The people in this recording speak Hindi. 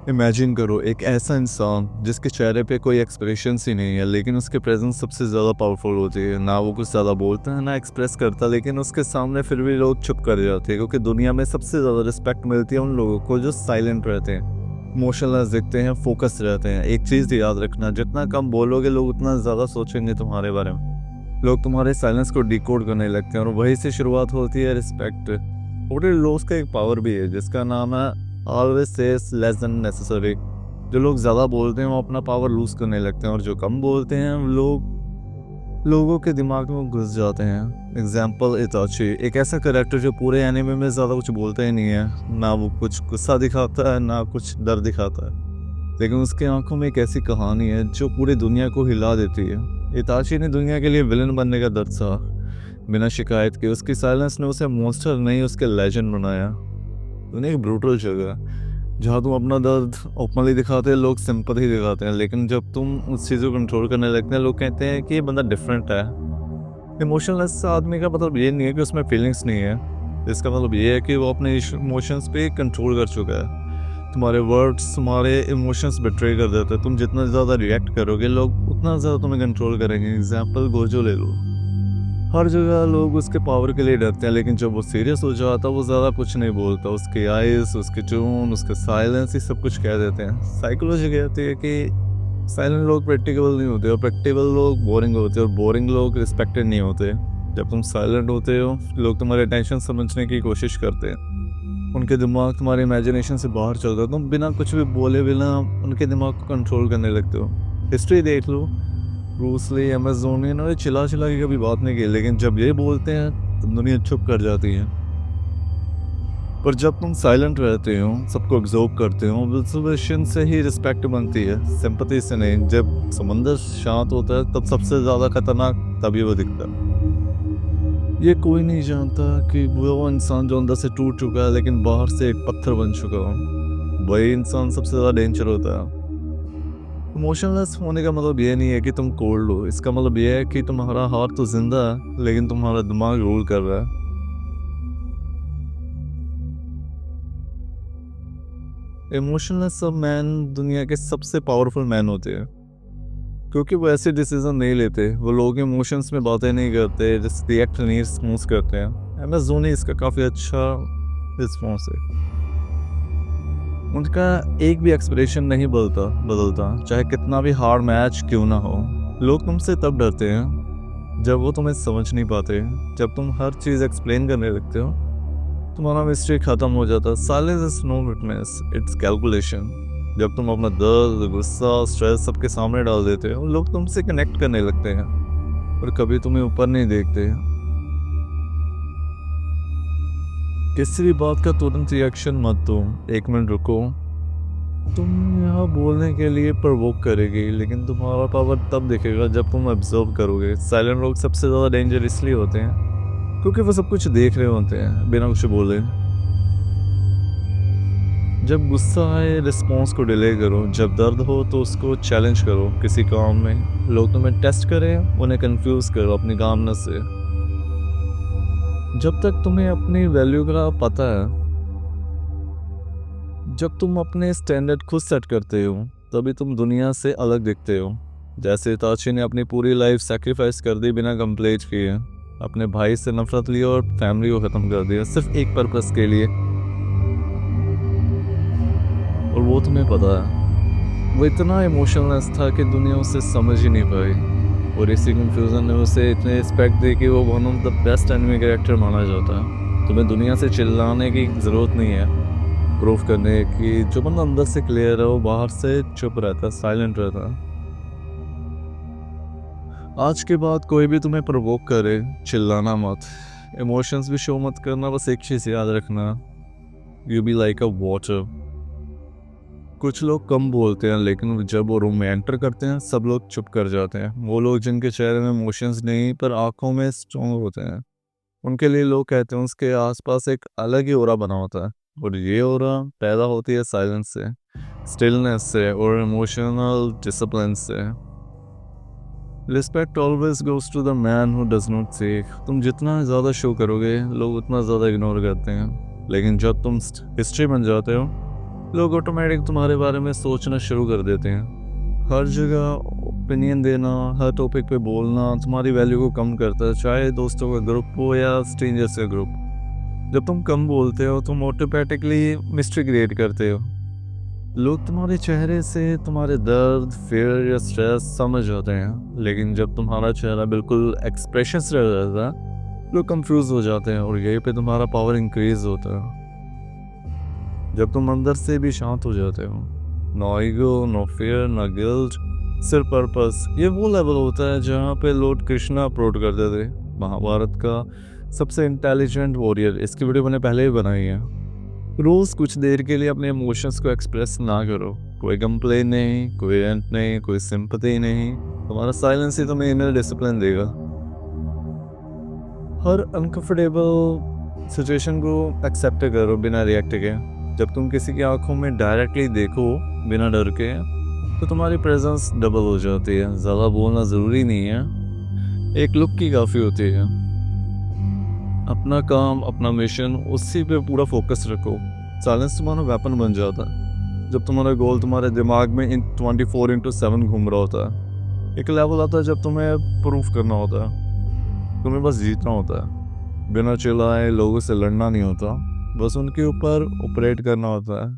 इमेजिन करो एक ऐसा इंसान जिसके चेहरे पे कोई एक्सप्रेशंस ही नहीं है, लेकिन उसके प्रेजेंस सबसे ज़्यादा पावरफुल होती है। ना वो कुछ ज़्यादा बोलता है ना एक्सप्रेस करता, लेकिन उसके सामने फिर भी लोग चुप कर जाते हैं, क्योंकि दुनिया में सबसे ज़्यादा रिस्पेक्ट मिलती है उन लोगों को जो साइलेंट रहते हैं, इमोशनलेस दिखते हैं, फोकस रहते हैं। एक चीज़ याद रखना, जितना कम बोलोगे लोग उतना ज़्यादा सोचेंगे तुम्हारे बारे में। लोग तुम्हारे साइलेंस को डिकोड करने लगते हैं और वहीं से शुरुआत होती है रिस्पेक्ट। थोड़े लोग का एक पावर भी है जिसका नाम है always says less than necessary. जो लोग ज़्यादा बोलते हैं वो अपना पावर लूज करने लगते हैं, और जो कम बोलते हैं लोगों के दिमाग में घुस जाते हैं। एग्जाम्पल इताची, एक ऐसा करेक्टर जो पूरे एनिमे में ज़्यादा कुछ बोलता ही नहीं है। ना वो कुछ गुस्सा दिखाता है ना कुछ डर दिखाता है, लेकिन उसके आंखों में एक ऐसी कहानी है जो पूरी दुनिया को हिला देती है। इताची ने दुनिया के लिए विलन बनने का दर्द सहा बिना शिकायत के। उसकी साइलेंस ने उसे मॉन्स्टर नहीं, उसके लेजेंड बनाया। दुनिया एक ब्रूटल जगह है जहाँ तुम अपना दर्द ओपनली दिखाते हैं, लोग सिंपैथी दिखाते हैं, लेकिन जब तुम उस चीज़ को कंट्रोल करने लगते हैं लोग कहते हैं कि ये बंदा डिफरेंट है। इमोशनलेस आदमी का मतलब ये नहीं है कि उसमें फीलिंग्स नहीं है, इसका मतलब ये है कि वो अपने इमोशंस पे कंट्रोल कर चुका है। तुम्हारे वर्ड्स तुम्हारे इमोशंस बिट्रे कर देते हैं। तुम जितना ज़्यादा रिएक्ट करोगे लोग उतना ज़्यादा तुम्हें कंट्रोल करेंगे। एग्जाम्पल गोजो ले लो, हर जगह लोग उसके पावर के लिए डरते हैं, लेकिन जब वो सीरियस हो जाता है वो ज़्यादा कुछ नहीं बोलता। उसके आइज़, उसके टोन, उसके साइलेंस ही सब कुछ कह देते हैं। साइकोलॉजी कहती है कि साइलेंट लोग प्रैक्टिकल नहीं होते, और प्रैक्टिकल लोग बोरिंग होते हैं, और बोरिंग लोग रिस्पेक्टेड नहीं होते। जब तुम साइलेंट होते हो लोग तुम्हारे टेंशन समझने की कोशिश करते हैं। उनके दिमाग तुम्हारे इमेजिनेशन से बाहर चलता है। तुम बिना कुछ भी बोले बिना उनके दिमाग को कंट्रोल करने लगते हो। हिस्ट्री देख लो, ब्रूस ली, अमेजोनियन, और चिल्ला चिल्ला की कभी बात नहीं की, लेकिन जब ये बोलते हैं तो दुनिया चुप कर जाती है। पर जब तुम साइलेंट रहते हो, सबको ऑब्जर्व करते हो, ऑब्जर्वेशन से ही रिस्पेक्ट बनती है, सिंपैथी से नहीं। जब समंदर शांत होता है तब सबसे ज़्यादा खतरनाक तभी वो दिखता है। ये कोई नहीं जानता कि वो इंसान जो अंदर से टूट चुका है लेकिन बाहर से एक पत्थर बन चुका हो, वही इंसान सबसे ज़्यादा डेंजर होता है। इमोशनलेस होने का मतलब ये नहीं है कि तुम कोल्ड हो, इसका मतलब ये है कि तुम्हारा हार्ट तो जिंदा है लेकिन तुम्हारा दिमाग रूल कर रहा है। इमोशनलेस सब मैन दुनिया के सबसे पावरफुल मैन होते हैं, क्योंकि वो ऐसे डिसीजन नहीं लेते। वो लोग इमोशंस में बातें नहीं करते, जस्ट रिएक्ट नहीं स्मूथ करते हैं। एम एस धोनी इसका काफ़ी अच्छा रिस्पॉन्स है। उनका एक भी एक्सप्रेशन नहीं बदलता, चाहे कितना भी हार्ड मैच क्यों ना हो। लोग तुमसे तब डरते हैं जब वो तुम्हें समझ नहीं पाते। जब तुम हर चीज़ एक्सप्लेन करने लगते हो तुम्हारा मिस्ट्री खत्म हो जाता है। Silence is no witness, it's calculation. जब तुम अपना दर्द, गुस्सा, स्ट्रेस सबके सामने डाल देते हो लोग तुमसे कनेक्ट करने लगते हैं, और कभी तुम्हें ऊपर नहीं देखते। किसी भी बात का तुरंत रिएक्शन मत दो, एक मिनट रुको। तुम यहाँ बोलने के लिए प्रवोक करेगी, लेकिन तुम्हारा पावर तब दिखेगा जब तुम ऑब्जर्व करोगे। साइलेंट लोग सबसे ज़्यादा डेंजर इसलिए होते हैं क्योंकि वो सब कुछ देख रहे होते हैं बिना कुछ बोले। जब गुस्सा आए रिस्पॉन्स को डिले करो, जब दर्द हो तो उसको चैलेंज करो किसी काम में। लोग तुम्हें टेस्ट करें, उन्हें कंफ्यूज करो अपनी कामनेस से। जब तक तुम्हें अपनी वैल्यू का पता है, जब तुम अपने स्टैंडर्ड खुद सेट करते हो तभी तुम दुनिया से अलग दिखते हो। जैसे ताची ने अपनी पूरी लाइफ सैक्रिफाइस कर दी बिना कंप्लेंट किए। अपने भाई से नफरत ली और फैमिली को ख़त्म कर दिया सिर्फ एक पर्पस के लिए, और वो तुम्हें पता है। वो इतना इमोशनलेस था कि दुनिया उसे समझ ही नहीं पाई, और इसी कंफ्यूजन ने उसे इतने रिस्पेक्ट दी कि वो one of the best anime character माना जाता है। तुम्हें दुनिया से चिल्लाने की ज़रूरत नहीं है प्रूफ करने की। जो बंदा अंदर से क्लियर है वो बाहर से चुप रहता, साइलेंट रहता। आज के बाद कोई भी तुम्हें प्रोवोक करे, चिल्लाना मत, इमोशंस भी शो मत करना। बस एक चीज़ याद रखना, you be like a water. कुछ लोग कम बोलते हैं लेकिन जब वो रूम में एंटर करते हैं सब लोग चुप कर जाते हैं। वो लोग जिनके चेहरे में इमोशंस नहीं पर आंखों में स्ट्रॉन्ग होते हैं, उनके लिए लोग कहते हैं उसके आसपास एक अलग ही ऑरा बना होता है। और ये ऑरा पैदा होती है साइलेंस से, स्टिलनेस से, और इमोशनल डिसिप्लिन से। Respect always goes to the man who does not seek. तुम जितना ज़्यादा शो करोगे लोग उतना ज़्यादा इग्नोर करते हैं, लेकिन जब तुम हिस्ट्री बन जाते हो लोग ऑटोमेटिक तुम्हारे बारे में सोचना शुरू कर देते हैं। हर जगह ओपिनियन देना, हर टॉपिक पे बोलना तुम्हारी वैल्यू को कम करता है, चाहे दोस्तों का ग्रुप हो या स्ट्रेंजर्स का ग्रुप। जब तुम कम बोलते हो तुम ऑटोमेटिकली मिस्ट्री क्रिएट करते हो। लोग तुम्हारे चेहरे से तुम्हारे दर्द, फियर या स्ट्रेस समझ जाते हैं, लेकिन जब तुम्हारा चेहरा बिल्कुल एक्सप्रेशंस रह जाता है लोग कंफ्यूज हो जाते हैं, और यहीं पे तुम्हारा पावर इंक्रीज होता है। जब तुम अंदर से भी शांत हो जाते हो, no ego, no fear, no guilt, सिर्फ पर्पस। ये वो लेवल होता है जहाँ पे लॉर्ड कृष्णा अप्रोड करते थे, महाभारत का सबसे इंटेलिजेंट वॉरियर। इसकी वीडियो मैंने पहले ही बनाई है। रोज कुछ देर के लिए अपने इमोशंस को एक्सप्रेस ना करो। कोई कंप्लेन नहीं, कोई एंट नहीं, कोई सिंपैथी नहीं। तुम्हारा साइलेंस ही तुम्हें इनर डिसिप्लिन देगा। हर अनकंफर्टेबल सिचुएशन को एक्सेप्ट करो बिना रिएक्ट के। जब तुम किसी की आंखों में डायरेक्टली देखो बिना डर के, तो तुम्हारी प्रेजेंस डबल हो जाती है। ज़्यादा बोलना ज़रूरी नहीं है, एक लुक की काफ़ी होती है। अपना काम, अपना मिशन, उसी पे पूरा फोकस रखो। साइलेंस तुम्हारा वेपन बन जाता है जब तुम्हारा गोल तुम्हारे दिमाग में 24/7 घूम रहा होता है। एक लेवल आता है जब तुम्हें प्रूफ करना होता है, तुम्हें बस जीतना होता है। बिना चिल्लाए लोगों से लड़ना नहीं होता, बस उनके ऊपर ऑपरेट करना होता है।